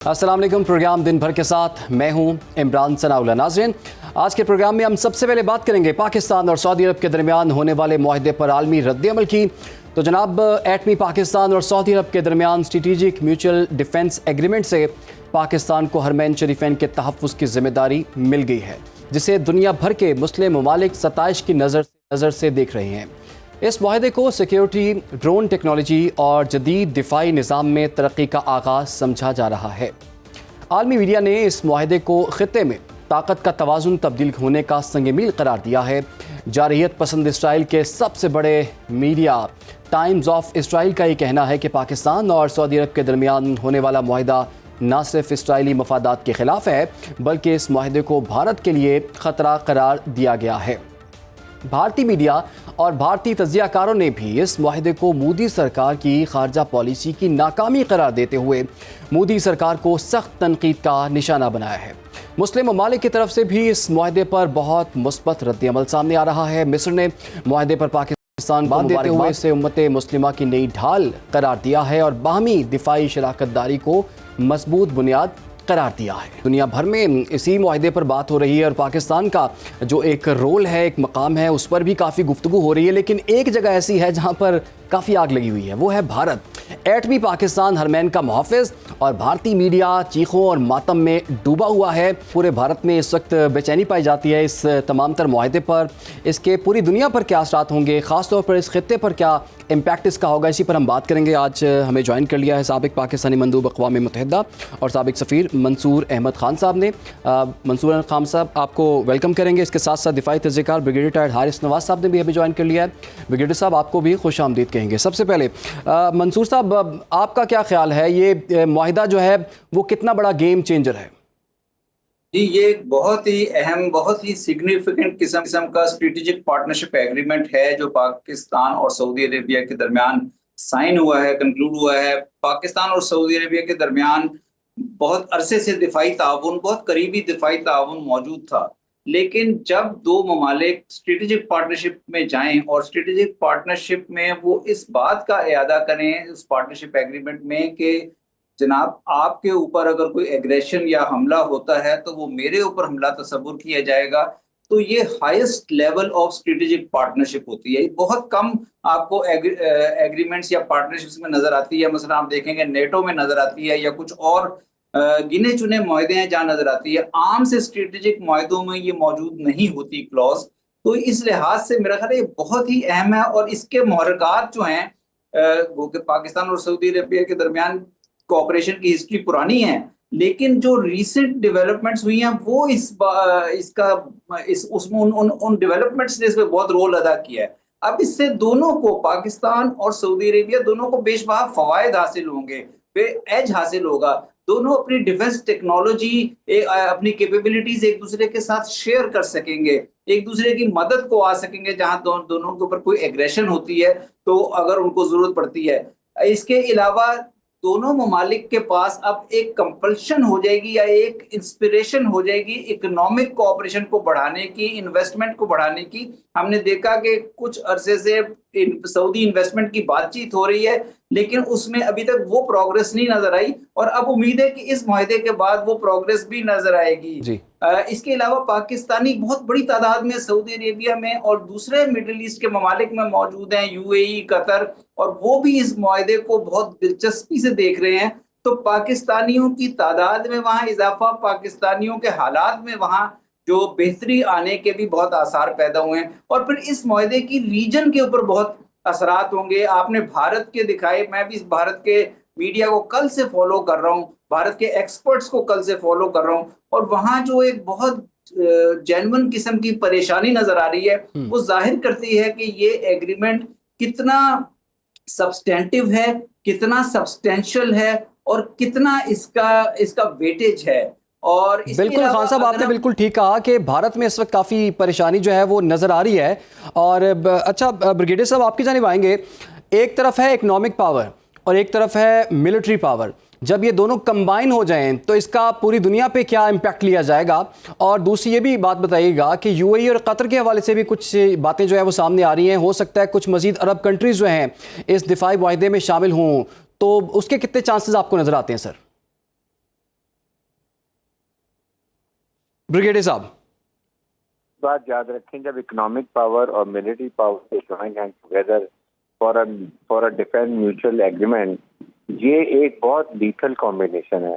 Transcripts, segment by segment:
अस्सलाम वालेकुम। प्रोग्राम दिन भर के साथ मैं हूं इमरान सनाउल्लाह। नाज़रीन, आज के प्रोग्राम में हम सबसे पहले बात करेंगे पाकिस्तान और सऊदी अरब के दरमियान होने वाले मुआहदे पर आलमी रद्द-ए-अमल की। तो जनाब, एटमी पाकिस्तान और सऊदी अरब के दरमियान स्ट्रेटेजिक म्यूचुअल डिफेंस एग्रीमेंट से पाकिस्तान को हरमैन शरीफैन के तहफ़्फ़ुज़ की जिम्मेदारी मिल गई है, जिसे दुनिया भर के मुस्लिम ममालिक सताइश की नज़र से देख रहे हैं। इस मुआहदे को सिक्योरिटी, ड्रोन टेक्नोलॉजी और जदीद दिफाई निज़ाम में तरक्की का आगाज़ समझा जा रहा है। आलमी मीडिया ने इस मुआहदे को ख़ित्ते में ताकत का तवाज़ुन तब्दील होने का संग-ए-मील करार दिया है। जारहियत पसंद इसराइल के सबसे बड़े मीडिया टाइम्स ऑफ इसराइल का ये कहना है कि पाकिस्तान और सऊदी अरब के दरमियान होने वाला मुआहदा न सिर्फ इसराइली मफादात के ख़िलाफ़ है, बल्कि इस मुआहदे को भारत के लिए ख़तरा करार दिया गया है। भारतीय मीडिया और भारतीय तज्ज़ियाकारों ने भी इस मुआहदे को मोदी सरकार की खारजा पॉलिसी की नाकामी करार देते हुए मोदी सरकार को सख्त तनकीद का निशाना बनाया है। मुस्लिम ममालिक की तरफ से भी इस मुआहदे पर बहुत मुस्बत रद्द-ए-अमल सामने आ रहा है। मिस्र ने मुआहदे पर पाकिस्तान को देते हुए इसे उम्मत मुस्लिमा की नई ढाल करार दिया है और बाहमी दिफाई शराकत दारी को मजबूत बुनियाद करार दिया है। दुनिया भर में इसी मुआहदे पर बात हो रही है और पाकिस्तान का जो एक रोल है, एक मकाम है, उस पर भी काफ़ी गुफ्तगू हो रही है। लेकिन एक जगह ऐसी है जहां पर काफ़ी आग लगी हुई है, वो है भारत। एटमी पाकिस्तान हरमैन का मुहाफ़िज़ और भारतीय मीडिया चीखों और मातम में डूबा हुआ है। पूरे भारत में इस वक्त बेचैनी पाई जाती है इस तमाम तर मुआहदे पर। इसके पूरी दुनिया पर क्या असरात होंगे, ख़ासतौर पर इस खित्ते पर क्या इम्पैक्ट इसका होगा, इसी पर हम बात करेंगे। आज हमें ज्वाइन कर लिया है साबिक पाकिस्तानी मंदूब अक़वाम मुत्तहिदा और साबिक सफ़ीर मंसूर अहमद खान साहब ने। मंसूर अहमद खान साहब, आपको वेलकम करेंगे। इसके साथ साथ दिफाई तज़्ज़ियाकार ब्रिगेडियर रिटायर्ड हारिस नवाज़ साहब ने भी अभी ज्वाइन कर लिया है। ब्रिगेडियर साहब, आपको भी खुश आमदीद कहेंगे। सबसे पहले मंसूर साहब, आपका क्या ख्याल है, ये मुआहिदा जो है वो कितना बड़ा गेम चेंजर है? जी, ये एक बहुत ही अहम, बहुत ही सिग्निफिकेंट किस्म का स्ट्रेटेजिक पार्टनरशिप एग्रीमेंट है जो पाकिस्तान और सऊदी अरेबिया के दरमियान साइन हुआ है, कंक्लूड हुआ है। पाकिस्तान और सऊदी अरेबिया के दरमियान बहुत अरसे से दिफाई ताउन, बहुत करीबी दिफाई ताउन मौजूद था। लेकिन जब दो ममालिक स्ट्रेटेजिक पार्टनरशिप में जाएं और स्ट्रेटेजिक पार्टनरशिप में वो इस बात का इरादा करें उस पार्टनरशिप एग्रीमेंट में कि जनाब, आपके ऊपर अगर कोई एग्रेशन या हमला होता है तो वो मेरे ऊपर हमला तस्वुर किया जाएगा, तो ये highest level of strategic partnership होती है। बहुत कम आपको एग्रीमेंट्स या पार्टनरशिप्स में नजर आती है। मसलन आप देखेंगे नेटो में नजर आती है या कुछ और गिने चुने मुआहदे हैं जहाँ नजर आती है। आम से स्ट्रेटेजिक मुआहदों में ये मौजूद नहीं होती क्लॉज। तो इस लिहाज से मेरा ख्याल है ये बहुत ही अहम है और इसके मुहर्रिकात जो हैं वो कि पाकिस्तान और सऊदी अरबिया के दरमियान कोऑपरेशन की हिस्ट्री पुरानी है, लेकिन जो रीसेंट डेवलपमेंट्स हुई हैं वो उन डेवलपमेंट्स ने इसमें बहुत रोल अदा किया है। अब इससे दोनों को, पाकिस्तान और सऊदी अरेबिया दोनों को बेशबहा फवायद हासिल होंगे, एज हासिल होगा। दोनों अपनी डिफेंस टेक्नोलॉजी, अपनी कैपेबिलिटीज एक दूसरे के साथ शेयर कर सकेंगे, एक दूसरे की मदद को आ सकेंगे जहां दोनों के ऊपर कोई एग्रेशन होती है तो अगर उनको जरूरत पड़ती है। इसके अलावा दोनों ममालिक के पास अब एक कंपल्शन हो जाएगी या एक इंस्पिरेशन हो जाएगी इकोनॉमिक कोऑपरेशन को बढ़ाने की, इन्वेस्टमेंट को बढ़ाने की। हमने देखा कि कुछ अरसे से सऊदी इन्वेस्टमेंट की बातचीत हो रही है, लेकिन उसमें अभी तक वो प्रोग्रेस नहीं नजर आई और अब उम्मीद है कि इस मुआहदे के बाद वो प्रोग्रेस भी नजर आएगी जी। इसके अलावा पाकिस्तानी बहुत बड़ी तादाद में सऊदी अरेबिया में और दूसरे मिडिल ईस्ट के ममालिक में मौजूद हैं, यूएई, कतर, और वो भी इस मुआहदे को बहुत दिलचस्पी से देख रहे हैं। तो पाकिस्तानियों की तादाद में वहाँ इजाफा, पाकिस्तानियों के हालात में वहाँ जो बेहतरी आने के भी बहुत आसार पैदा हुए हैं और फिर इस मुआहदे की रीजन के ऊपर बहुत असरात होंगे। आपने भारत के दिखाए, मैं भी भारत के मीडिया को कल से फॉलो कर रहा हूँ, भारत के एक्सपर्ट्स को कल से फॉलो कर रहा हूँ और वहाँ जो एक बहुत जेन्युइन किस्म की परेशानी नजर आ रही है वो जाहिर करती है कि ये एग्रीमेंट कितना सब्सटेंटिव है, कितना सब्सटेंशियल है और कितना इसका वेटेज है। और बिल्कुल खान साहब, आपने बिल्कुल ठीक कहा कि भारत में इस वक्त काफ़ी परेशानी जो है वो नज़र आ रही है। और अच्छा ब्रिगेडियर साहब, आपकी जानिब आएंगे। एक तरफ है इकोनॉमिक पावर और एक तरफ है मिलिट्री पावर। जब ये दोनों कंबाइन हो जाएं तो इसका पूरी दुनिया पे क्या इम्पैक्ट लिया जाएगा? और दूसरी ये भी बात बताइएगा कि यूएई और कतर के हवाले से भी कुछ बातें जो है वो सामने आ रही हैं। हो सकता है कुछ मज़ीद अरब कंट्रीज़ जो हैं इस दिफाई मुआहदे में शामिल हों, तो उसके कितने चांसेस आपको नज़र आते हैं सर? ब्रिगेडियर साहब, बात याद रखें, जब इकोनॉमिक पावर और military power join hand together for a defence mutual agreement, ये एक बहुत लीथल कॉम्बिनेशन है।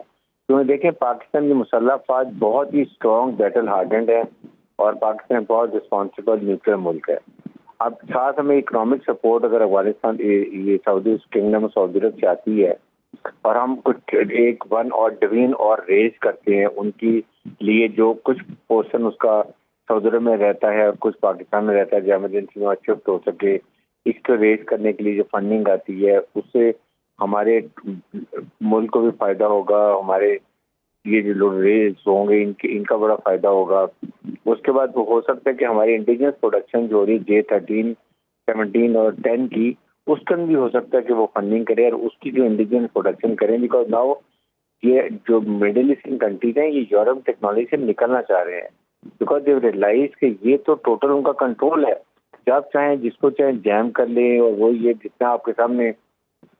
क्योंकि देखें, पाकिस्तान की मुसल्लह फौज बहुत ही स्ट्रॉन्ग, बैटल हार्डेंड है और पाकिस्तान बहुत रिस्पॉन्सिबल न्यूक्लियर मुल्क है। अब साथ हमें इकोनॉमिक सपोर्ट अगर अफगानिस्तान ये सऊदी किंगडम सऊदी अरब चाहती है और हम कुछ एक वन और डिवीजन और रेज करते हैं उनकी लिए, जो कुछ पोर्शन उसका सऊदी अरब में रहता है और कुछ पाकिस्तान में रहता है, जो एमरजेंसी में शिफ्ट हो सके, इसको रेज करने के लिए जो फंडिंग आती है उससे हमारे मुल्क को भी फायदा होगा, हमारे ये जो लोग रेज होंगे इनका बड़ा फायदा होगा। उसके बाद वो हो सकता है कि हमारी इंडिजिनस प्रोडक्शन जो हो रही है J13, 17 और 10 की, उसका भी हो सकता है कि वो फंडिंग करे और उसकी जो इंडिजिनस प्रोडक्शन करें। बिकॉज नाउ ये जो मिडिल ईस्टर्न कंट्रीज हैं, ये यूरोप टेक्नोलॉजी से निकलना चाह रहे हैं, बिकॉज दे रियलाइज कि ये तो टोटल उनका कंट्रोल है। जब चाहे जिसको चाहे जैम कर ले। और वो ये जितना आपके सामने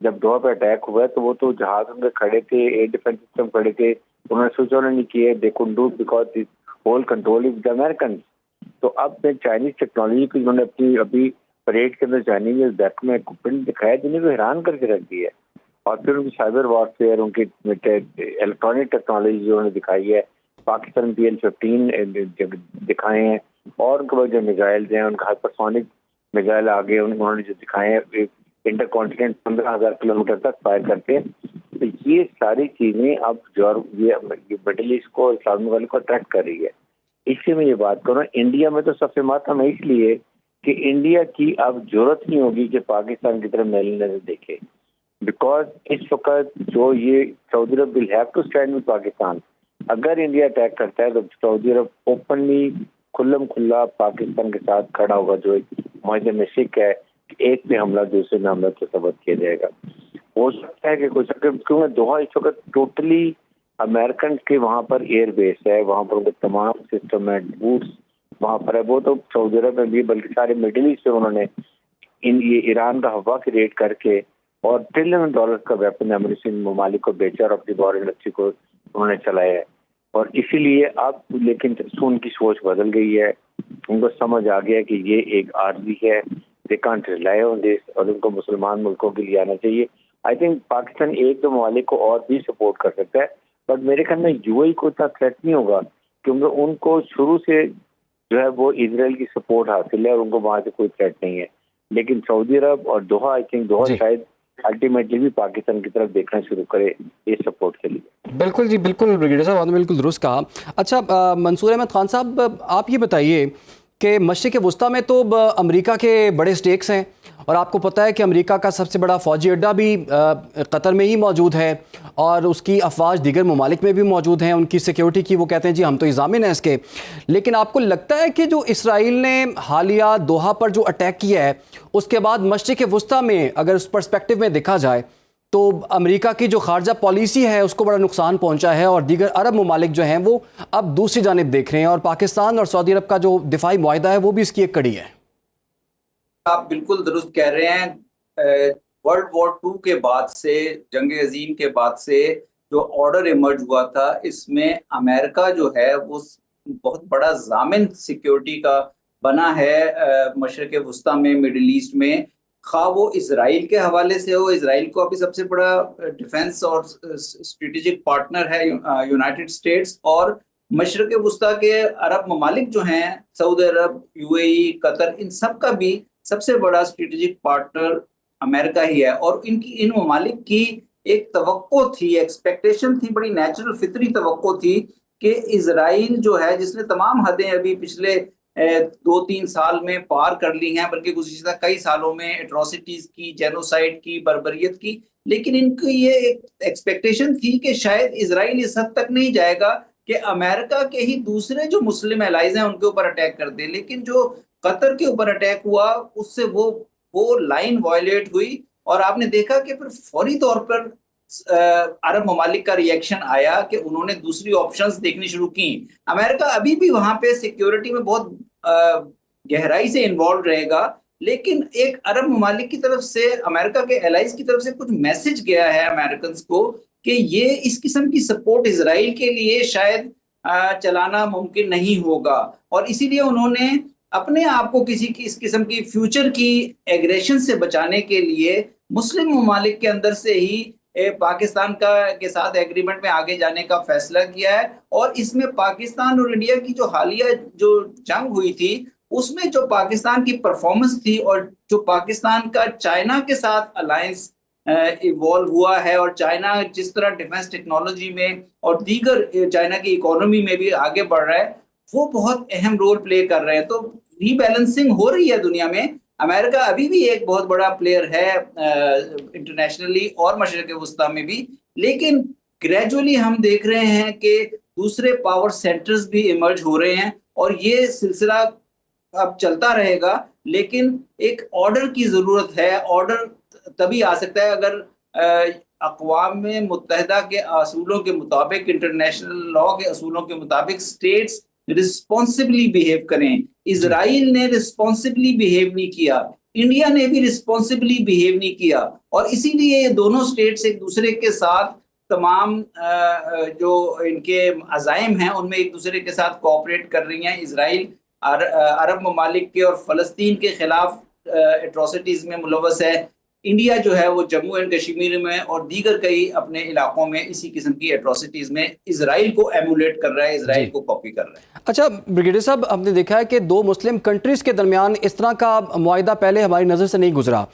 जब दोहा पे अटैक हुआ है तो वो तो जहाज उनके खड़े थे, एयर डिफेंस सिस्टम खड़े थे, उन्होंने स्विच ऑन नहीं किए, they could do because this whole control is the American. तो अब चाइनीज टेक्नोलॉजी को उन्होंने अपनी अभी परेड के अंदर चाइनीज बैक में इक्विपमेंट दिखाया जिन्हें को हैरान करके रख दिया है। और फिर उनकी साइबर वॉरफेयर, उनकी इलेक्ट्रॉनिक टेक्नोलॉजी जो उन्होंने दिखाई है, पाकिस्तान PL-15 दिखाए हैं और उनके बाद जो मिसाइल हैं, उनका हाइपरसोनिक मिसाइल आगे उन्होंने जो दिखाए हैं, इंटर कॉन्टिनेंट 15,000 किलोमीटर तक फायर करते हैं। तो ये सारी चीजें अब ये मिडिल ईस्ट को, इस्लामिक वर्ल्ड को अट्रैक्ट कर रही है। इसलिए मैं ये बात कर रहा हूँ, इंडिया में तो सबसे मातम है इसलिए कि इंडिया की अब जरूरत नहीं होगी कि पाकिस्तान की तरफ मैली नजर देखे, बिकॉज इस वक्त जो ये Saudi Arab will have to stand with Pakistan. अगर इंडिया अटैक करता है तो सऊदी अरब ओपनली खुल्लम खुल्ला पाकिस्तान के साथ खड़ा होगा, जो माहिदे में शिक है कि एक पे हमला दूसरे में हमला तो सबक किया जाएगा। हो सकता है कि कुछ, क्योंकि दोहा इस वक्त टोटली अमेरिकन के वहाँ पर एयर बेस है, वहाँ पर उनके तमाम सिस्टम है, बूट्स वहाँ पर है। वो तो सऊदी अरब में भी बल्कि सारे मिडिल ईस्ट में उन्होंने ये ईरान का हवा की रेट करके और $1 ट्रिलियन का वेपन अमेरिकन ममालिक को बेचा और अपनी वॉर इंडस्ट्री को उन्होंने चलाया है। और इसीलिए अब लेकिन उनकी सोच बदल गई है, उनको समझ आ गया कि ये एक आर्जी है, they can't rely on this, और उनको मुसलमान मुल्कों के लिए आना चाहिए। आई थिंक पाकिस्तान एक दो ममालिक को और भी सपोर्ट कर सकता है, बट मेरे ख्याल में UAE को इतना थ्रेट नहीं होगा, क्योंकि उनको शुरू से जो है वो इजराइल की सपोर्ट हासिल है और उनको वहाँ से कोई थ्रेट नहीं है। लेकिन सऊदी अरब और दोहा, आई थिंक दोहा शायद अल्टीमेटली भी पाकिस्तान की तरफ देखना शुरू करे इस सपोर्ट के लिए। बिल्कुल जी, बिल्कुल ब्रिगेडियर साहब, आपने बिल्कुल दुरुस्त कहा। अच्छा, मंसूर अहमद खान साहब, आप ये बताइए कि मशरिक़ वस्ता में तो अमेरिका के बड़े स्टेक्स हैं और आपको पता है कि अमेरिका का सबसे बड़ा फ़ौजी अड्डा भी कतर में ही मौजूद है और उसकी अफवाज दीगर ममालिक में भी मौजूद हैं। उनकी सिक्योरिटी की वो कहते हैं जी हम तो इंतज़ामिन हैं इसके। लेकिन आपको लगता है कि जो इसराइल ने हालिया दोहा पर जो अटैक किया है उसके बाद मशरिक़ वस्ता में अगर उस पर्सपेक्टिव में देखा जाए तो अमेरिका की जो खारजा पॉलिसी है उसको बड़ा नुकसान पहुंचा है और दीगर अरब ममालिक जो हैं वो अब दूसरी जानिब देख रहे हैं और पाकिस्तान और सऊदी अरब का जो दिफाई मुआहिदा है वो भी इसकी एक कड़ी है। आप बिल्कुल दुरुस्त कह रहे हैं। वर्ल्ड वॉर 2 के बाद से, जंग अजीम के बाद से जो ऑर्डर इमर्ज हुआ था, इसमें अमेरिका जो है वो बहुत बड़ा जामिन सिक्योरिटी का बना है मशरिक़ वस्ता में, मिडिल ईस्ट में। खा वो इसराइल के हवाले से हो, इसराइल को अभी सबसे बड़ा डिफेंस और स्ट्रेटेजिक पार्टनर है यूनाइटेड स्टेट्स, और मशरिक़ वस्ता के अरब ममालिक जो हैं, सऊदी अरब, UAE, कतर, इन सब का भी सबसे बड़ा स्ट्रेटेजिक पार्टनर अमेरिका ही है। और इन ममालिक की एक तवक्को थी, एक्सपेक्टेशन थी, बड़ी नेचुरल फितरी तवक्को थी कि इसराइल जो है, जिसने तमाम हदें अभी पिछले 2-3 साल में पार कर ली हैं, बल्कि गुज़िश्ता कई सालों में एट्रोसिटीज की, जेनोसाइड की, बर्बरियत की, लेकिन इनकी ये एक एक्सपेक्टेशन थी कि शायद इसराइल इस हद तक नहीं जाएगा कि अमेरिका के ही दूसरे जो मुस्लिम एलाइज हैं उनके ऊपर अटैक कर दे। लेकिन जो कतर के ऊपर अटैक हुआ उससे वो लाइन वायलेट हुई और आपने देखा कि फिर फौरी तौर पर अरब ममालिक का रिएक्शन आया कि उन्होंने दूसरी ऑप्शंस देखनी शुरू की। अमेरिका अभी भी वहां पे सिक्योरिटी में बहुत गहराई से इन्वॉल्व रहेगा, लेकिन एक अरब ममालिक की तरफ से, अमेरिका के एलाइज की तरफ से कुछ मैसेज गया है अमेरिकन को कि ये इस किस्म की सपोर्ट इसराइल के लिए शायद चलाना मुमकिन नहीं होगा। और इसीलिए उन्होंने अपने आप को किसी की इस किस्म की फ्यूचर की एग्रेशन से बचाने के लिए मुस्लिम ममालिक के अंदर से ही पाकिस्तान के साथ एग्रीमेंट में आगे जाने का फैसला किया है। और इसमें पाकिस्तान और इंडिया की जो हालिया जो जंग हुई थी, उसमें जो पाकिस्तान की परफॉर्मेंस थी और जो पाकिस्तान का चाइना के साथ अलायंस इवॉल्व हुआ है, और चाइना जिस तरह डिफेंस टेक्नोलॉजी में और दीगर चाइना की इकोनॉमी में भी आगे बढ़ रहा है, वो बहुत अहम रोल प्ले कर रहे हैं। तो रीबैलेंसिंग हो रही है दुनिया में। अमेरिका अभी भी एक बहुत बड़ा प्लेयर है इंटरनेशनली और मशरिक वस्ता में भी, लेकिन ग्रेजुअली हम देख रहे हैं कि दूसरे पावर सेंटर्स भी इमर्ज हो रहे हैं, और ये सिलसिला अब चलता रहेगा। लेकिन एक ऑर्डर की जरूरत है। ऑर्डर तभी आ सकता है अगर अक़वाम मुत्तहिदा के असूलों के मुताबिक, इंटरनेशनल लॉ के असूलों के मुताबिक स्टेट्स रिस्पॉन्सिबली बिहेव करें। इजराइल ने रिस्पॉन्सिबली बिहेव नहीं किया, इंडिया ने भी रिस्पॉन्सिबली बिहेव नहीं किया, और इसीलिए ये दोनों स्टेट्स एक दूसरे के साथ तमाम जो इनके अज़ाइम हैं उनमें एक दूसरे के साथ कोऑपरेट कर रही हैं। इजराइल अरब ममालिक के और फ़लस्तीन के खिलाफ एट्रोसिटीज़ में मुलव्वस है। इंडिया जो है वो जम्मू एंड कश्मीर में और दीगर कई अपने इलाकों में इसी किस्म की एट्रोसिटीज में इजराइल को एमुलेट कर रहा है, इजराइल को कॉपी कर रहा है। अच्छा ब्रिगेडियर साहब, हमने देखा है कि दो मुस्लिम कंट्रीज के दरमियान इस तरह का मुआहिदा पहले हमारी नज़र से नहीं गुजरा।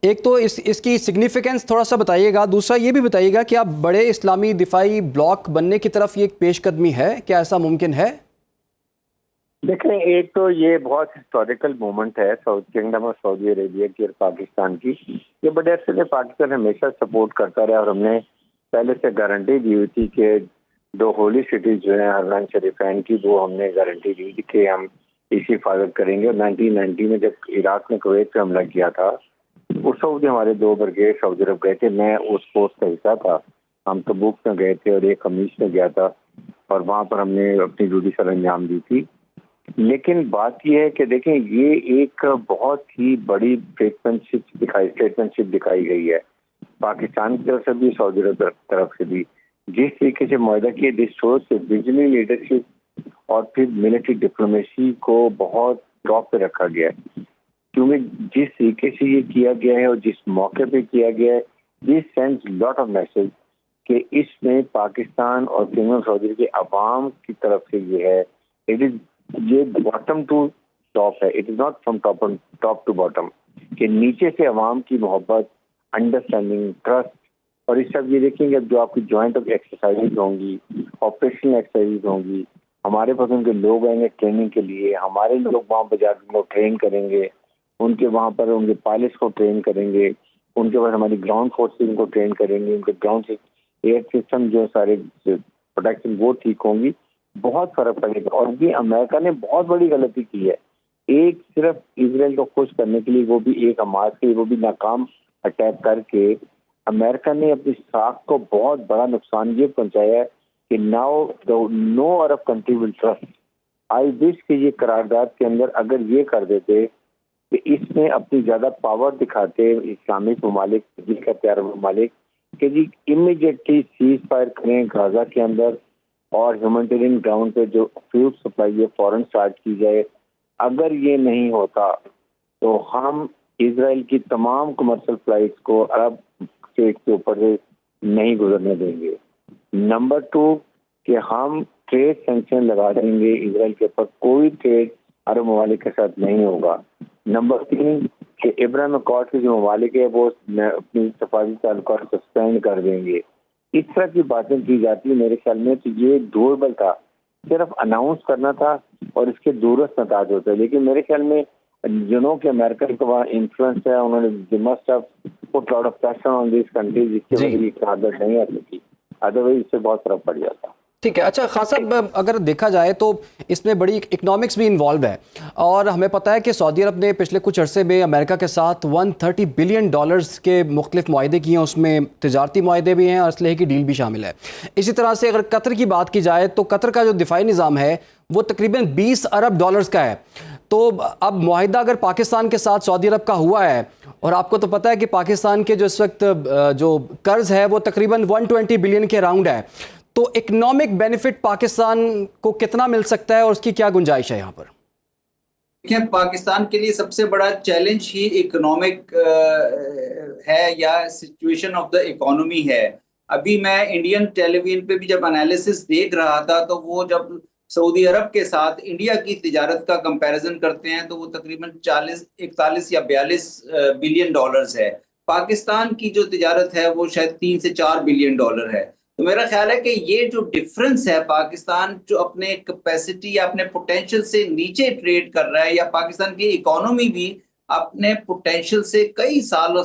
एक तो इसकी सिग्निफिकेंस थोड़ा सा बताइएगा, दूसरा ये भी बताइएगा कि आप बड़े इस्लामी दिफाई ब्लॉक बनने की तरफ ये एक पेशकदमी है, क्या ऐसा मुमकिन है? देखें, एक तो ये बहुत हिस्टोरिकल मोमेंट है साउथ किंगडम और सऊदी अरेबिया की और पाकिस्तान की। ये बड़े अरसे से पाकिस्तान हमेशा सपोर्ट करता रहा, और हमने पहले से गारंटी दी हुई थी कि दो होली सिटीज जो है हरमैन शरीफैन की, वो हमने गारंटी दी थी कि हम इसकी हिफाजत करेंगे। और 1990 में जब इराक ने कुवैत पे हमला किया था, उस वक्त हमारे 2 ब्रिगेड सऊदी अरब गए थे। मैं उस पोस्ट का हिस्सा था। हम तबूक में गए थे और एक खमीस में गया था, और वहाँ पर हमने अपनी ड्यूटी सर अंजाम दी थी। लेकिन बात यह है कि देखें, ये एक बहुत ही बड़ी स्टेटमेंटशिप दिखाई गई है पाकिस्तान की तरफ से भी, सऊदी अरब तरफ से भी। जिस तरीके से मुआहदा किया, दिस शोज से विजनरी लीडरशिप और फिर मिलिट्री डिप्लोमेसी को बहुत टॉप पे रखा गया है। क्योंकि जिस तरीके से ये किया गया है और जिस मौके पे किया गया है, this sends lot of message कि इसमें पाकिस्तान और किंगडम सऊदी के अवाम की तरफ से ये है, इट इज ये बॉटम टू टॉप है, it is not from top to bottom, कि नीचे से अवाम की मोहब्बत, अंडरस्टैंडिंग, ट्रस्ट। और इस सब ये देखेंगे अब जो आपकी ज्वाइंट एक्सरसाइज होंगी, ऑपरेशनल एक्सरसाइज होंगी, हमारे पास उनके लोग आएंगे ट्रेनिंग के लिए, हमारे लोग वहाँ पर जाकर उनको ट्रेन करेंगे, उनके वहाँ पर उनके पायलट्स को ट्रेन करेंगे, उनके पास हमारी ग्राउंड फोर्सेज उनको ट्रेन करेंगे, उनके ग्राउंड एयर सिस्टम जो सारे प्रोटेक्शन वो ठीक होंगी, बहुत फर्क पड़ेगा। और ये अमेरिका ने बहुत बड़ी गलती की है, एक सिर्फ इजराइल को खुश करने के लिए, वो भी एक हमास के लिए, वो भी नाकाम अटैक करके अमेरिका ने अपनी साख को बहुत बड़ा नुकसान ये पहुंचाया है कि now no Arab country will trust. I wish कि ये करारदाद के अंदर अगर ये कर देते कि इसमें अपनी ज्यादा पावर दिखाते इस्लामिक ममालिक, अरब ममालिक, कि जी इमीडिएटली सीज फायर करें गाजा के अंदर और ह्यूमैनिटेरियन ग्राउंड पे जो फ्यूल सप्लाई है फौरन स्टार्ट की जाए। अगर ये नहीं होता तो हम इजराइल की तमाम कमर्शियल फ्लाइट्स को अरब स्टेट के ऊपर से नहीं गुजरने देंगे। नंबर 2 कि हम ट्रेड सैंक्शन लगा देंगे इजराइल के ऊपर, कोई ट्रेड अरब ममालिक के साथ नहीं होगा। नंबर 3 कि इब्राहिम अकॉर्ड के जो ममालिक है वो अपनी सफारी ताल्लुकात सस्पेंड कर देंगे। इस तरह की बातें की जाती है। मेरे ख्याल में तो ये डोरबेल था, सिर्फ अनाउंस करना था और इसके दूरस्थ नताज होते हैं। लेकिन मेरे ख्याल में जिन्हों के अमेरिकन का वहाँ इन्फ्लुएंस है, उन्होंने they must have put lot of pressure on this countries, जिसकी वजह से इक़्तिदार नहीं आ सकी, अदरवाइज इससे बहुत फर्क पड़ जाता। ठीक है। अच्छा खान साहब, अगर देखा जाए तो इसमें बड़ी इकोनॉमिक्स भी इन्वॉल्व है, और हमें पता है कि सऊदी अरब ने पिछले कुछ अरसे में अमेरिका के साथ $130 बिलियन के मुख्तलिफ मुआहदे किए हैं। उसमें तिजारती मुआहदे भी हैं और असलहे की डील भी शामिल है। इसी तरह से अगर कतर की बात की जाए तो कतर का जो दिफाई निज़ाम है वो तकरीबन $20 अरब का है। तो अब मुआहिदा अगर पाकिस्तान के साथ सऊदी अरब का हुआ है, और आपको तो पता है कि पाकिस्तान के जो इस वक्त जो कर्ज है वो तकरीबन 120 बिलियन के अराउंड है, تو اکنامک بینیفٹ پاکستان کو کتنا مل سکتا ہے اور اس کی کیا گنجائش ہے یہاں پر؟ دیکھیں، پاکستان کے لیے سب سے بڑا چیلنج ہی اکنامک ہے یا سچویشن آف دا اکانومی ہے. ابھی میں انڈین ٹیلی ویژن پہ بھی جب انالیسس دیکھ رہا تھا تو وہ جب سعودی عرب کے ساتھ انڈیا کی تجارت کا کمپیریزن کرتے ہیں تو وہ تقریباً 41 یا 42 بلین ڈالرز ہے. پاکستان کی جو تجارت ہے وہ شاید 3 سے 4 بلین ڈالر ہے. تو میرا خیال ہے کہ یہ جو ڈفرنس ہے، پاکستان جو اپنے کیپیسٹی یا اپنے پوٹینشیل سے نیچے ٹریڈ کر رہا ہے، یا پاکستان کی اکانومی بھی اپنے پوٹینشیل سے کئی سال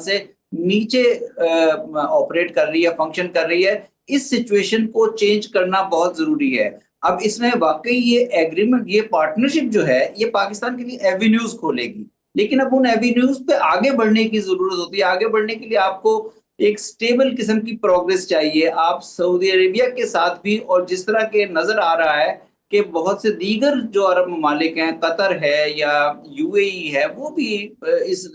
سے نیچے آپریٹ کر رہی ہے، فنکشن کر رہی ہے. اس سچویشن کو چینج کرنا بہت ضروری ہے. اب اس میں واقعی یہ ایگریمنٹ، یہ پارٹنرشپ جو ہے، یہ پاکستان کے لیے ایوینیوز کھولے گی، لیکن اب ان ایوینیوز پہ آگے بڑھنے کی ضرورت ہوتی ہے. آگے بڑھنے کے لیے آپ کو ایک سٹیبل قسم کی پروگریس چاہیے. آپ سعودی عربیہ کے ساتھ بھی، اور جس طرح کے نظر آ رہا ہے کہ بہت سے دیگر جو عرب ممالک ہیں، قطر ہے یا یو اے ای ہے، وہ بھی اس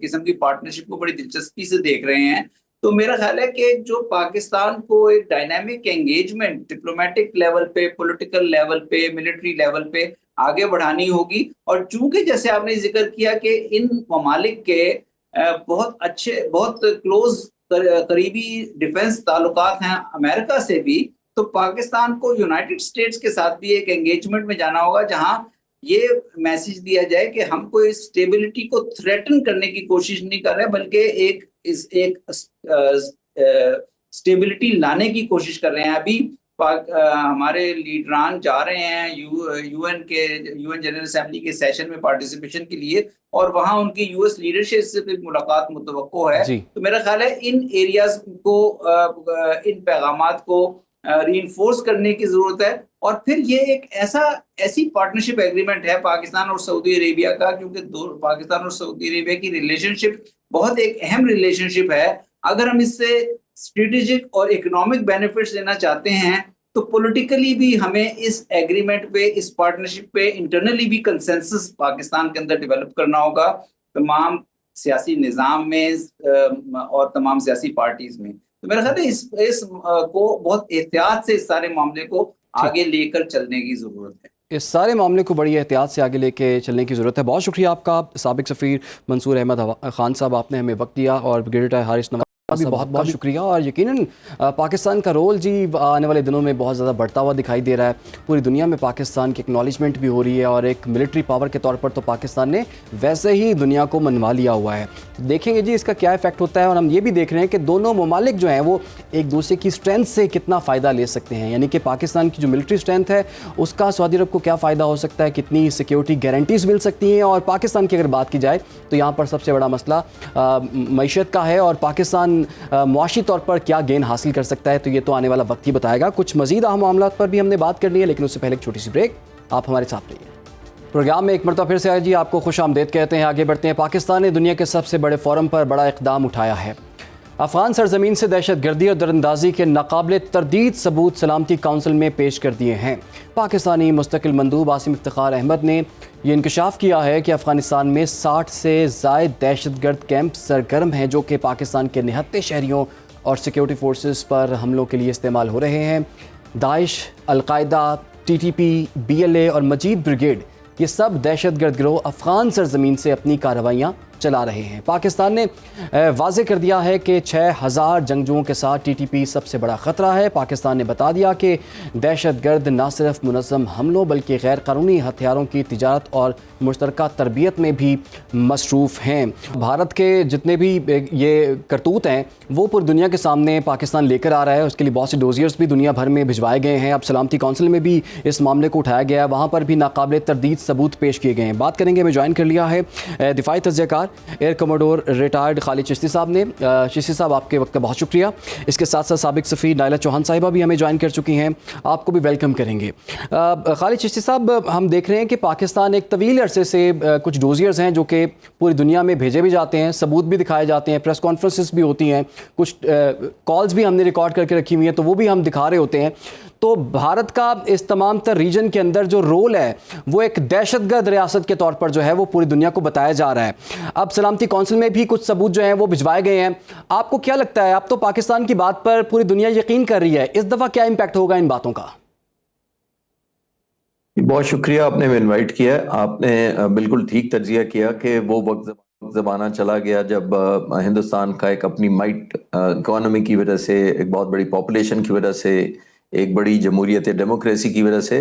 قسم کی پارٹنرشپ کو بڑی دلچسپی سے دیکھ رہے ہیں. تو میرا خیال ہے کہ جو پاکستان کو ایک ڈائنامک انگیجمنٹ ڈپلومیٹک لیول پہ، پولیٹیکل لیول پہ، ملٹری لیول پہ آگے بڑھانی ہوگی. اور چونکہ جیسے آپ نے ذکر کیا کہ ان ممالک کے بہت اچھے، بہت کلوز قریبی ڈیفنس تعلقات ہیں امریکہ سے بھی، تو پاکستان کو یونائٹڈ اسٹیٹس کے ساتھ بھی ایک انگیجمنٹ میں جانا ہوگا جہاں یہ میسج دیا جائے کہ ہم کوئی اسٹیبلٹی کو تھریٹن کرنے کی کوشش نہیں کر رہے، بلکہ ایک اسٹیبلٹی لانے کی کوشش کر رہے ہیں. ابھی ہمارے لیڈران جا رہے ہیں یو این جنرل اسمبلی کے سیشن میں پارٹیسپیشن کے لیے، اور وہاں ان کی یو ایس لیڈرشپ سے بھی ملاقات متوقع ہے. تو میرا خیال ہے ان ایریاز کو، ان پیغامات کو ری انفورس کرنے کی ضرورت ہے. اور پھر یہ ایک ایسی پارٹنرشپ ایگریمنٹ ہے پاکستان اور سعودی عربیہ کا، کیونکہ پاکستان اور سعودی عربیہ کی ریلیشن شپ بہت ایک اہم ریلیشن شپ ہے. اگر ہم اس سے اسٹریٹجک اور اکنامک بینیفٹس لینا چاہتے ہیں تو پولیٹیکلی بھی ہمیں اس ایگریمنٹ پہ، اس پارٹنرشپ پہ انٹرنلی بھی کنسنسس پاکستان کے اندر ڈیولپ کرنا ہوگا، تمام سیاسی نظام میں اور تمام سیاسی پارٹیز میں. تو میرا خیال ہے اس کو بہت احتیاط سے اس سارے معاملے کو آگے لے کر چلنے کی ضرورت ہے. اس سارے معاملے کو بڑی احتیاط سے آگے لے کے چلنے کی ضرورت ہے. بہت شکریہ آپ کا سابق سفیر منصور احمد خان صاحب، آپ نے ہمیں وقت دیا، اور بریگیڈیئر حارث نواز بھی بہت بہت شکریہ. اور یقیناً پاکستان کا رول جی آنے والے دنوں میں بہت زیادہ بڑھتا ہوا دکھائی دے رہا ہے. پوری دنیا میں پاکستان کی اکنالجمنٹ بھی ہو رہی ہے، اور ایک ملٹری پاور کے طور پر تو پاکستان نے ویسے ہی دنیا کو منوا لیا ہوا ہے. دیکھیں گے جی اس کا کیا ایفیکٹ ہوتا ہے. اور ہم یہ بھی دیکھ رہے ہیں کہ دونوں ممالک جو ہیں وہ ایک دوسرے کی اسٹرینتھ سے کتنا فائدہ لے سکتے ہیں. یعنی کہ پاکستان کی جو ملٹری اسٹرینتھ ہے اس کا سعودی عرب کو کیا فائدہ ہو سکتا ہے، کتنی سیکیورٹی گارنٹیز مل سکتی ہیں. اور پاکستان کی اگر بات کی جائے تو یہاں پر سب سے بڑا مسئلہ معیشت کا ہے، اور پاکستان معاشی طور پر کیا گین حاصل کر سکتا ہے، تو یہ تو آنے والا وقت ہی بتائے گا. کچھ مزید اہم معاملات پر بھی ہم نے بات کرنی ہے، لیکن اس سے پہلے ایک چھوٹی سی بریک. آپ ہمارے ساتھ رہیے. پروگرام میں ایک مرتبہ پھر سے جی آپ کو خوش آمدید کہتے ہیں. آگے بڑھتے ہیں. پاکستان نے دنیا کے سب سے بڑے فورم پر بڑا اقدام اٹھایا ہے. افغان سرزمین سے دہشت گردی اور دراندازی کے ناقابل تردید ثبوت سلامتی کونسل میں پیش کر دیے ہیں. پاکستانی مستقل مندوب عاصم افتخار احمد نے یہ انکشاف کیا ہے کہ افغانستان میں 60 سے زائد دہشت گرد کیمپ سرگرم ہیں، جو کہ پاکستان کے نہتے شہریوں اور سیکیورٹی فورسز پر حملوں کے لیے استعمال ہو رہے ہیں. داعش، القاعدہ، T T P, B L A اور مجید بریگیڈ، یہ سب دہشت گرد گروہ افغان سرزمین سے اپنی کارروائیاں چلا رہے ہیں. پاکستان نے واضح کر دیا ہے کہ 6000 جنگجوؤں کے ساتھ ٹی ٹی پی سب سے بڑا خطرہ ہے. پاکستان نے بتا دیا کہ دہشت گرد نہ صرف منظم حملوں بلکہ غیر قانونی ہتھیاروں کی تجارت اور مشترکہ تربیت میں بھی مصروف ہیں. بھارت کے جتنے بھی یہ کرتوت ہیں وہ پوری دنیا کے سامنے پاکستان لے کر آ رہا ہے. اس کے لیے بہت سے ڈوزیئرز بھی دنیا بھر میں بھجوائے گئے ہیں. اب سلامتی کونسل میں بھی اس معاملے کو اٹھایا گیا ہے، وہاں پر بھی ناقابل تردید ثبوت پیش کیے گئے ہیں. بات کریں گے. ہمیں جوائن کر لیا ہے دفاعی تجزیہ کار ایئر کموڈور ریٹائرڈ خالد چشتی صاحب نے. چشتی صاحب آپ کے وقت کا بہت شکریہ. اس کے ساتھ ساتھ سابق سفیر نائلہ چوہان صاحبہ بھی ہمیں جوائن کر چکی ہیں، آپ کو بھی ویلکم کریں گے. خالد چشتی صاحب، ہم دیکھ رہے ہیں کہ پاکستان ایک طویل عرصے سے کچھ ڈوزیئرز ہیں جو کہ پوری دنیا میں بھیجے بھی جاتے ہیں، ثبوت بھی دکھائے جاتے ہیں، پریس کانفرنسز بھی ہوتی ہیں، کچھ کالز بھی ہم نے ریکارڈ کر کے رکھی ہوئی ہیں تو وہ بھی ہم دکھا رہے ہوتے ہیں. تو بھارت کا اس تمام تر ریجن کے اندر جو رول ہے وہ ایک دہشت گرد ریاست کے طور پر جو ہے وہ پوری دنیا کو بتایا جا رہا ہے. اب سلامتی کونسل میں بھی کچھ ثبوت جو ہیں وہ بھجوائے گئے ہیں. آپ کو کیا لگتا ہے، اب تو پاکستان کی بات پر پوری دنیا یقین کر رہی ہے، اس دفعہ کیا امپیکٹ ہوگا ان باتوں کا؟ بہت شکریہ، آپ نے انوائٹ کیا. آپ نے بالکل ٹھیک تجزیہ کیا کہ وہ وقت زمانہ چلا گیا جب ہندوستان کا ایک اپنی مائٹ اکانومی کی وجہ سے، ایک بہت بڑی پاپولیشن کی وجہ سے، ایک بڑی جمہوریت ڈیموکریسی کی وجہ سے،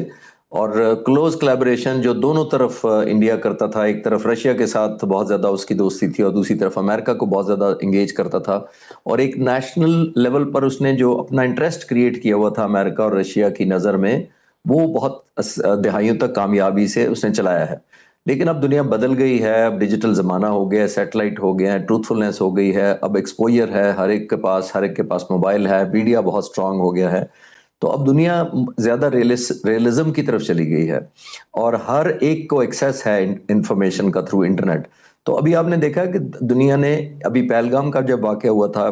اور کلوز کلیبریشن جو دونوں طرف انڈیا کرتا تھا. ایک طرف رشیا کے ساتھ بہت زیادہ اس کی دوستی تھی اور دوسری طرف امریکہ کو بہت زیادہ انگیج کرتا تھا، اور ایک نیشنل لیول پر اس نے جو اپنا انٹرسٹ کریٹ کیا ہوا تھا امریکہ اور رشیا کی نظر میں، وہ بہت دہائیوں تک کامیابی سے اس نے چلایا ہے. لیکن اب دنیا بدل گئی ہے، اب ڈیجیٹل زمانہ ہو گیا ہے، سیٹلائٹ ہو گیا ہے، ٹروتھفلنس ہو گئی ہے، اب ایکسپوئر ہے ہر ایک کے پاس موبائل ہے، میڈیا بہت سٹرونگ ہو گیا ہے. تو اب دنیا زیادہ ریئلزم کی طرف چلی گئی ہے اور ہر ایک کو ایکسیس ہے انفارمیشن کا تھرو انٹرنیٹ. تو ابھی آپ نے دیکھا کہ دنیا نے ابھی پہلگام کا جب واقعہ ہوا تھا،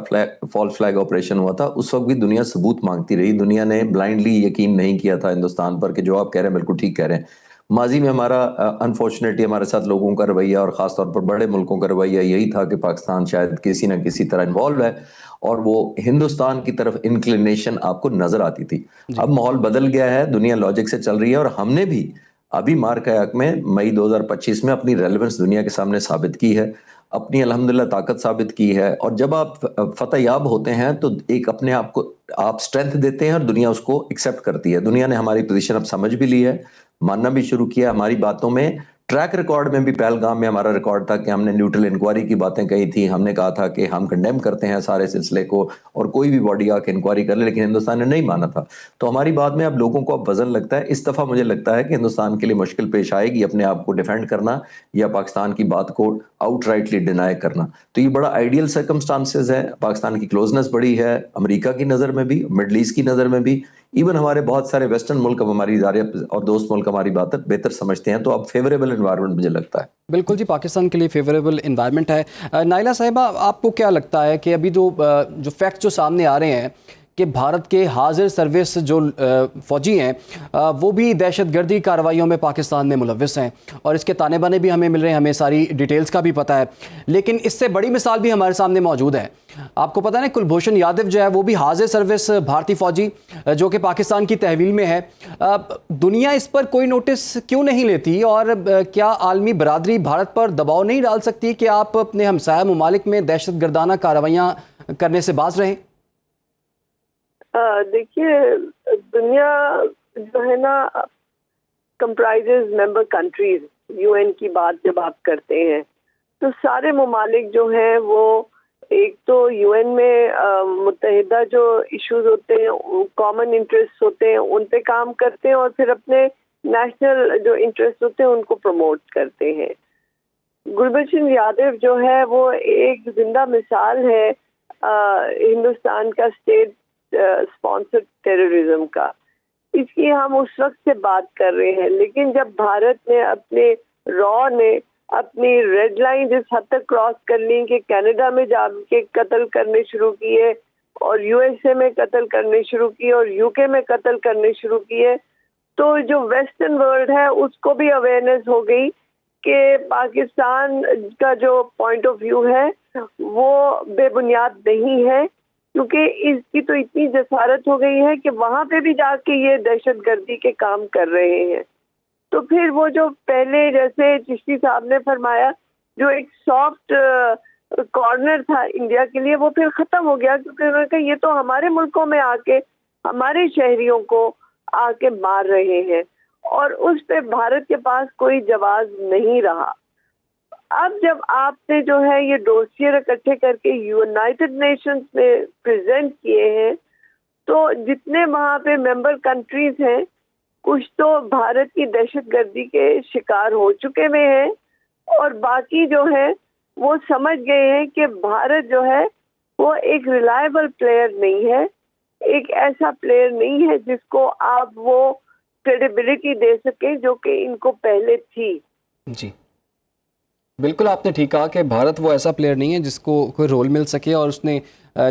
فالس فلیگ آپریشن ہوا تھا، اس وقت بھی دنیا ثبوت مانگتی رہی. دنیا نے بلائنڈلی یقین نہیں کیا تھا ہندوستان پر کہ جو آپ کہہ رہے ہیں بالکل ٹھیک کہہ رہے ہیں. ماضی میں ہمارا انفارچونیٹلی ہمارے ساتھ لوگوں کا رویہ اور خاص طور پر بڑے ملکوں کا رویہ یہی تھا کہ پاکستان شاید کسی نہ کسی طرح انوالو ہے، اور وہ ہندوستان کی طرف انکلینیشن آپ کو نظر آتی تھی. اب ماحول بدل گیا ہے، دنیا لاجک سے چل رہی ہے، اور ہم نے بھی ابھی مارک حق میں مئی 2025 میں اپنی ریلیونس دنیا کے سامنے ثابت کی ہے، اپنی الحمدللہ طاقت ثابت کی ہے. اور جب آپ فتح یاب ہوتے ہیں تو ایک اپنے آپ کو آپ سٹرینتھ دیتے ہیں اور دنیا اس کو ایکسیپٹ کرتی ہے. دنیا نے ہماری پوزیشن اب سمجھ بھی لی ہے، ماننا بھی شروع کیا. ہماری باتوں میں ٹریک ریکارڈ میں بھی پہلگام میں ہمارا ریکارڈ تھا کہ ہم نے نیوٹرل انکوائری کی باتیں کہی تھی. ہم نے کہا تھا کہ ہم کنڈیم کرتے ہیں سارے سلسلے کو اور کوئی بھی باڈی آ کے انکوائری کر لے، لیکن ہندوستان نے نہیں مانا تھا. تو ہماری بات میں اب لوگوں کو اب وزن لگتا ہے. اس دفعہ مجھے لگتا ہے کہ ہندوستان کے لیے مشکل پیش آئے گی اپنے آپ کو ڈیفینڈ کرنا یا پاکستان کی بات کو آؤٹ رائٹلی ڈینائی کرنا. تو یہ بڑا آئیڈیل سرکمسٹانسز ہے. پاکستان کی کلوزنس بڑی ہے امریکہ کی نظر میں بھی، مڈل ایسٹ کی نظر میں بھی، ایون ہمارے بہت سارے ویسٹرن ملک اب ہماری اور دوست ملک ہماری بات بہتر سمجھتے ہیں. تو اب فیوریبل انوائرمنٹ مجھے لگتا ہے. بالکل جی، پاکستان کے لیے فیوریبل انوائرمنٹ ہے. نائلہ صاحبہ، آپ کو کیا لگتا ہے کہ ابھی جو فیکٹس جو سامنے آ رہے ہیں کہ بھارت کے حاضر سروس جو فوجی ہیں وہ بھی دہشت گردی کارروائیوں میں پاکستان میں ملوث ہیں، اور اس کے تانے بانے بھی ہمیں مل رہے ہیں، ہمیں ساری ڈیٹیلز کا بھی پتہ ہے. لیکن اس سے بڑی مثال بھی ہمارے سامنے موجود ہے. آپ کو پتہ ہے کلبھوشن یادو جو ہے وہ بھی حاضر سروس بھارتی فوجی جو کہ پاکستان کی تحویل میں ہے. دنیا اس پر کوئی نوٹس کیوں نہیں لیتی، اور کیا عالمی برادری بھارت پر دباؤ نہیں ڈال سکتی کہ آپ اپنے ہمسایہ ممالک میں دہشت گردانہ کارروائیاں کرنے سے باز رہیں؟ دیکھیے، دنیا جو ہے نا comprises member countries. U N کی بات جب آپ کرتے ہیں تو سارے ممالک جو ہیں وہ ایک تو یو این میں متحدہ جو ایشوز ہوتے ہیں، کامن انٹرسٹ ہوتے ہیں، ان پہ کام کرتے ہیں، اور پھر اپنے نیشنل جو انٹرسٹ ہوتے ہیں ان کو پروموٹ کرتے ہیں. گلبھوشن یادو جو ہے وہ ایک زندہ مثال ہے ہندوستان کا اسٹیٹ اسپانسرڈ ٹیررزم کا. اس کی ہم اس وقت سے بات کر رہے ہیں، لیکن جب بھارت نے اپنے نے اپنی ریڈ لائن اس حد تک کراس کر لی کہ کینیڈا میں جا کے قتل کرنے شروع کیے، اور یو ایس اے میں قتل کرنے شروع کیے، اور یو کے میں قتل کرنے شروع کیے، تو جو ویسٹرن ورلڈ ہے اس کو بھی اویئرنیس ہو گئی کہ پاکستان کا جو پوائنٹ آف ویو ہے وہ بے بنیاد نہیں ہے، کیونکہ اس کی تو اتنی جسارت ہو گئی ہے کہ وہاں پہ بھی جا کے یہ دہشت گردی کے کام کر رہے ہیں. تو پھر وہ جو پہلے جیسے چشتی صاحب نے فرمایا جو ایک سافٹ کارنر تھا انڈیا کے لیے، وہ پھر ختم ہو گیا، کیونکہ انہوں نے کہا یہ تو ہمارے ملکوں میں آ کے ہمارے شہریوں کو آ کے مار رہے ہیں، اور اس پہ بھارت کے پاس کوئی جواز نہیں رہا. اب جب آپ نے جو ہے یہ ڈوسیئر اکٹھے کر کے یونائٹڈ نیشنز میں پریزنٹ کیے ہیں، تو جتنے وہاں پہ ممبر کنٹریز ہیں کچھ تو بھارت کی دہشت گردی کے شکار ہو چکے ہوئے ہیں، اور باقی جو ہے وہ سمجھ گئے ہیں کہ بھارت جو ہے وہ ایک ریلائبل پلیئر نہیں ہے، ایک ایسا پلیئر نہیں ہے جس کو آپ وہ کریڈیبلٹی دے سکیں جو کہ ان کو پہلے تھی. جی بالکل آپ نے ٹھیک کہا کہ بھارت وہ ایسا پلیئر نہیں ہے جس کو کوئی رول مل سکے، اور اس نے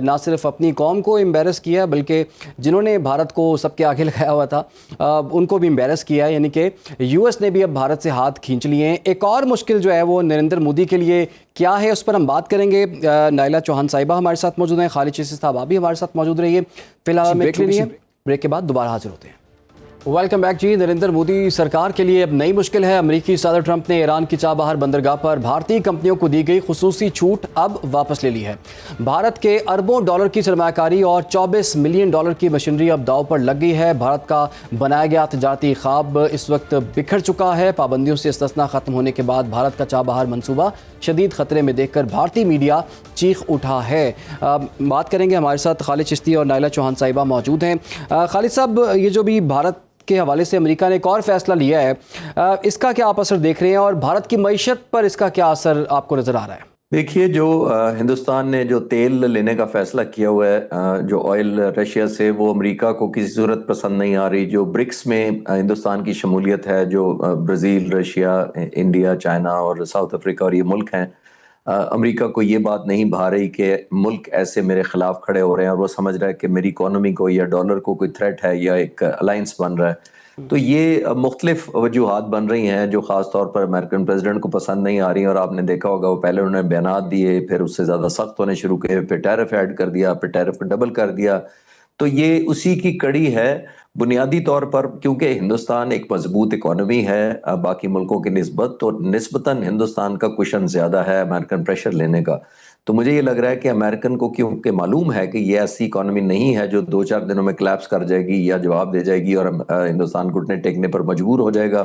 نہ صرف اپنی قوم کو امبیرس کیا بلکہ جنہوں نے بھارت کو سب کے آگے لگایا ہوا تھا ان کو بھی امبیرس کیا ہے، یعنی کہ یو ایس نے بھی اب بھارت سے ہاتھ کھینچ لیے ہیں۔ ایک اور مشکل جو ہے وہ نریندر مودی کے لیے کیا ہے، اس پر ہم بات کریں گے۔ نائلہ چوہان صاحبہ ہمارے ساتھ موجود ہیں، خالد چیسی صاحب آپ بھی ہمارے ساتھ موجود رہیے۔ فی الحال ہمیں بریک لینی ہے، بریک کے بعد دوبارہ حاضر ہوتے ہیں۔ ویلکم بیک جی۔ نریندر مودی سرکار کے لیے اب نئی مشکل ہے۔ امریکی صدر ٹرمپ نے ایران کی چابہار بندرگاہ پر بھارتی کمپنیوں کو دی گئی خصوصی چھوٹ اب واپس لے لی ہے۔ بھارت کے اربوں ڈالر کی سرمایہ کاری اور 24 ملین ڈالر کی مشینری اب داؤ پر لگ گئی ہے۔ بھارت کا بنایا گیا تجارتی خواب اس وقت بکھر چکا ہے۔ پابندیوں سے استثنا ختم ہونے کے بعد بھارت کا چابہار منصوبہ شدید خطرے میں دیکھ کر بھارتی میڈیا چیخ اٹھا ہے۔ بات کریں گے، ہمارے ساتھ خالد چشتی اور نائلہ چوہان صاحبہ موجود ہیں۔ خالد صاحب، یہ جو بھی بھارت کے حوالے سے امریکہ نے ایک اور فیصلہ لیا ہے، اس کا کیا آپ اثر دیکھ رہے ہیں، اور بھارت کی معیشت پر اس کا کیا اثر آپ کو نظر آ رہا ہے؟ دیکھیے، جو ہندوستان نے جو تیل لینے کا فیصلہ کیا ہوا ہے، جو آئل رشیا سے، وہ امریکہ کو کسی صورت پسند نہیں آ رہی۔ جو برکس میں ہندوستان کی شمولیت ہے، جو برازیل، رشیا، انڈیا، چائنا اور ساؤتھ افریقہ اور یہ ملک ہیں، امریکہ کو یہ بات نہیں بھا رہی کہ ملک ایسے میرے خلاف کھڑے ہو رہے ہیں، اور وہ سمجھ رہا ہے کہ میری اکانومی کو یا ڈالر کو کوئی تھریٹ ہے یا ایک الائنس بن رہا ہے۔ تو یہ مختلف وجوہات بن رہی ہیں جو خاص طور پر امریکن پریزیڈنٹ کو پسند نہیں آ رہی ہیں، اور آپ نے دیکھا ہوگا وہ پہلے انہوں نے بیانات دیے، پھر اس سے زیادہ سخت ہونے شروع کیے، پھر ٹیرف ایڈ کر دیا، پھر ٹیرف کو ڈبل کر دیا۔ تو یہ اسی کی کڑی ہے بنیادی طور پر، کیونکہ ہندوستان ایک مضبوط اکانومی ہے باقی ملکوں کی نسبت، تو نسبتاً ہندوستان کا کشن زیادہ ہے امریکن پریشر لینے کا۔ تو مجھے یہ لگ رہا ہے کہ امریکن کو کیونکہ معلوم ہے کہ یہ ایسی اکانومی نہیں ہے جو 2-4 دنوں میں کلیپس کر جائے گی یا جواب دے جائے گی اور ہندوستان گھٹنے ٹیکنے پر مجبور ہو جائے گا۔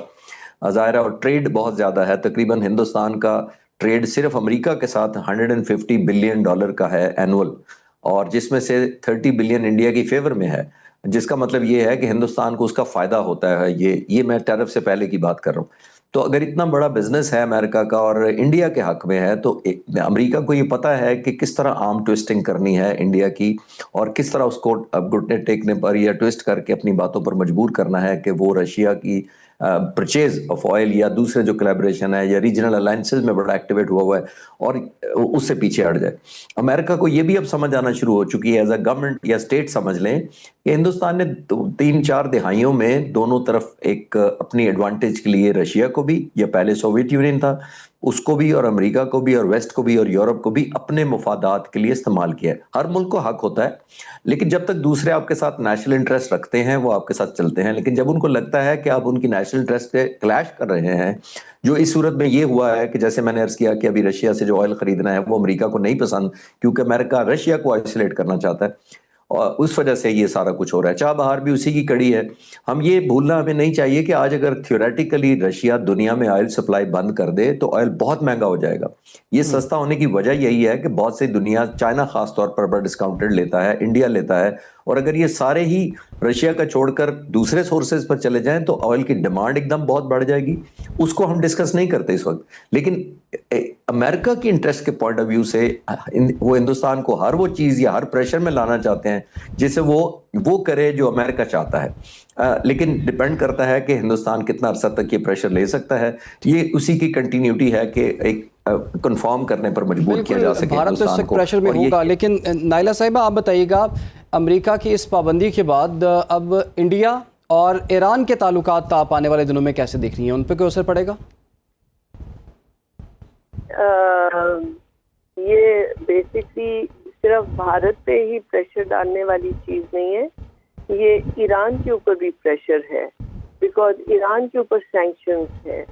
ظاہر ہے، اور ٹریڈ بہت زیادہ ہے، تقریباً ہندوستان کا ٹریڈ صرف امریکہ کے ساتھ 150 بلین ڈالر کا ہے اینول، اور جس میں سے 30 بلین انڈیا کی فیور میں ہے، جس کا مطلب یہ ہے کہ ہندوستان کو اس کا فائدہ ہوتا ہے۔ یہ میں ٹیرف سے پہلے کی بات کر رہا ہوں۔ تو اگر اتنا بڑا بزنس ہے امریکہ کا اور انڈیا کے حق میں ہے، تو امریکہ کو یہ پتہ ہے کہ کس طرح آرم ٹویسٹنگ کرنی ہے انڈیا کی، اور کس طرح اس کو گھٹنے ٹیکنے پر یا ٹویسٹ کر کے اپنی باتوں پر مجبور کرنا ہے کہ وہ رشیا کی پرچیز آف آئل یا دوسرے جو کلیبریشن ہے یا ریجنل الائنسز میں بڑا ایکٹیویٹ ہوا ہے، اور اس سے پیچھے ہٹ جائے۔ امریکہ کو یہ بھی اب سمجھ آنا شروع ہو چکی ہے، ایز اے گورنمنٹ یا اسٹیٹ سمجھ لیں کہ ہندوستان نے 3-4 دہائیوں میں دونوں طرف ایک اپنی ایڈوانٹیج کے لیے رشیا کو بھی، یا پہلے سوویت یونین تھا اس کو بھی، اور امریکہ کو بھی، اور ویسٹ کو بھی، اور یورپ کو بھی اپنے مفادات کے لیے استعمال کیا ہے۔ ہر ملک کو حق ہوتا ہے، لیکن جب تک دوسرے آپ کے ساتھ نیشنل انٹرسٹ رکھتے ہیں وہ آپ کے ساتھ چلتے ہیں، لیکن جب ان کو لگتا ہے کہ آپ ان کی نیشنل انٹرسٹ سے کلیش کر رہے ہیں، جو اس صورت میں یہ ہوا ہے کہ جیسے میں نے عرض کیا کہ ابھی رشیا سے جو آئل خریدنا ہے وہ امریکہ کو نہیں پسند، کیونکہ امریکہ رشیا کو آئسولیٹ کرنا چاہتا ہے، اور اس وجہ سے یہ سارا کچھ ہو رہا ہے۔ چابہار بھی اسی کی کڑی ہے۔ ہم یہ بھولنا ہمیں نہیں چاہیے کہ آج اگر تھیوریٹیکلی رشیا دنیا میں آئل سپلائی بند کر دے تو آئل بہت مہنگا ہو جائے گا۔ یہ سستا ہونے کی وجہ یہی ہے کہ بہت سے دنیا، چائنا خاص طور پر بڑا ڈسکاؤنٹڈ لیتا ہے، انڈیا لیتا ہے، اور اگر یہ سارے ہی رشیا کا چھوڑ کر دوسرے سورسز پر چلے جائیں تو آئل کی ڈیمانڈ ایک دم بہت بڑھ جائے گی۔ اس کو ہم ڈسکس نہیں کرتے اس وقت، لیکن امریکہ کی انٹرسٹ کے پوائنٹ آف ویو سے وہ ہندوستان کو ہر وہ چیز یا ہر پریشر میں لانا چاہتے ہیں جسے وہ کرے جو امریکہ چاہتا ہے، لیکن ڈیپینڈ کرتا ہے کہ ہندوستان کتنا عرصہ تک یہ پریشر لے سکتا ہے۔ یہ اسی کی کنٹینیوٹی ہے کہ ایک کنفارم کرنے پر مجبور کیا جا سکے بھارت تو اس وقت پریشر میں ہوگا، لیکن نائلہ صاحبہ آپ بتائیے گا، امریکہ کی اس پابندی کے بعد اب انڈیا اور ایران کے تعلقات آپ آنے والے دنوں میں کیسے دیکھ رہی ہیں؟ ان پہ کوئی اثر پڑے گا؟ یہ بیسکلی صرف بھارت پہ ہی پریشر ڈالنے والی چیز نہیں ہے، یہ ایران کے اوپر بھی پریشر ہے، بیکاز ایران کے اوپر سینکشنز ہے،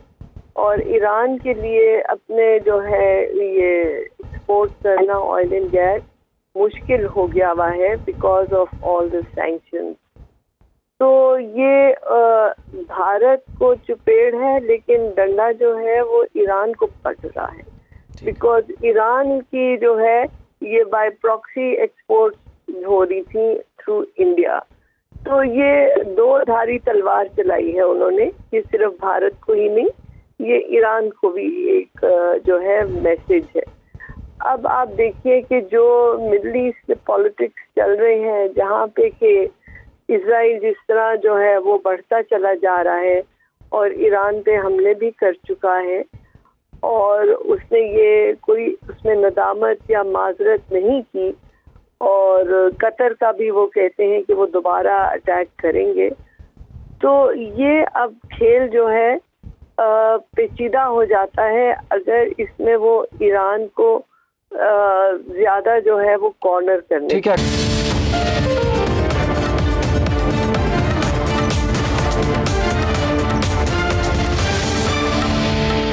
اور ایران کے لیے اپنے جو ہے یہ ایکسپورٹ کرنا آئل اینڈ گیس مشکل ہو گیا ہوا ہے because of all the sanctions. تو یہ بھارت کو چپیڑ ہے، لیکن ڈنڈا جو ہے وہ ایران کو پٹ رہا ہے، بیکاز ایران کی جو ہے یہ بائی پراکسی ایکسپورٹ ہو رہی تھی تھرو انڈیا۔ تو یہ دو دھاری تلوار چلائی ہے انہوں نے، یہ صرف بھارت کو ہی نہیں، یہ ایران کو بھی ایک جو ہے میسج ہے۔ اب آپ دیکھیے کہ جو مڈل ایسٹ پالیٹکس چل رہے ہیں، جہاں پہ کہ اسرائیل جس طرح جو ہے وہ بڑھتا چلا جا رہا ہے اور ایران پہ حملے بھی کر چکا ہے، اور اس نے یہ کوئی اس میں ندامت یا معذرت نہیں کی، اور قطر کا بھی وہ کہتے ہیں کہ وہ دوبارہ اٹیک کریں گے. تو یہ اب کھیل جو ہے پیچیدہ ہو جاتا ہے اگر اس میں وہ ایران کو زیادہ جو ہے وہ کارنر کرنے. ٹھیک ہے.